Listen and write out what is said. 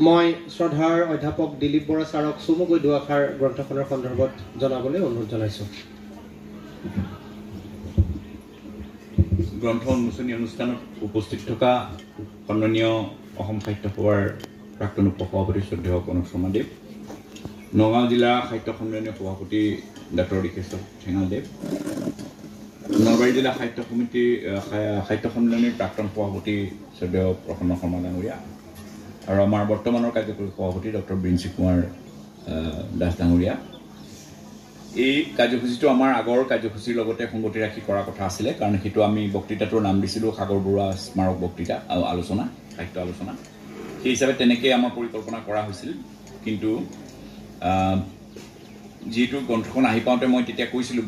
মই শ্ৰদ্ধাৰ অধ্যাপক দিলীপ বৰা ছাৰক চমুকৈ দুআষাৰ গ্ৰন্থখনৰ সন্দৰ্ভত জনাবলৈ অনুৰোধ জনাইছোঁ। গ্ৰন্থ উন্মোচনী অনুষ্ঠানত উপস্থিত থকা সন্মানীয় অসম সাহিত্য সভাৰ প্ৰাক্তন উপসভাপতি শ্ৰদ্ধেয় কনক শৰ্মাদেৱ, নগাঁও জিলা সাহিত্য সন্মিলনীয় সভাপতি ডাক্তৰ ঋষেশ্বৰ ঠেঙালদেৱ, নলবাৰী জিলা সাহিত্য সমিতি সাহিত্য সন্মিলনীৰ প্ৰাক্তন সভাপতি শ্ৰদ্ধেয় প্ৰসন্ন শৰ্মা ডাঙৰীয়া আৰু আমাৰ বৰ্তমানৰ কাৰ্যকৰী সভাপতি ডক্টৰ বিঞ্চি কুমাৰ দাস ডাঙৰীয়া। এই কাৰ্যসূচীটো আমাৰ আগৰ কাৰ্যসূচীৰ লগতে সংগতি ৰাখি কৰা কথা আছিলে, কাৰণ সেইটো আমি বক্তৃতাটোৰ নাম দিছিলোঁ সাগৰ বৰুৱা স্মাৰক বক্তৃতা আলোচনা, সাহিত্য আলোচনা। সেই হিচাপে তেনেকৈ আমাৰ পৰিকল্পনা কৰা হৈছিল। কিন্তু যিহেতু গ্ৰন্থখন আহি পাওঁতে মই তেতিয়া কৈছিলোঁ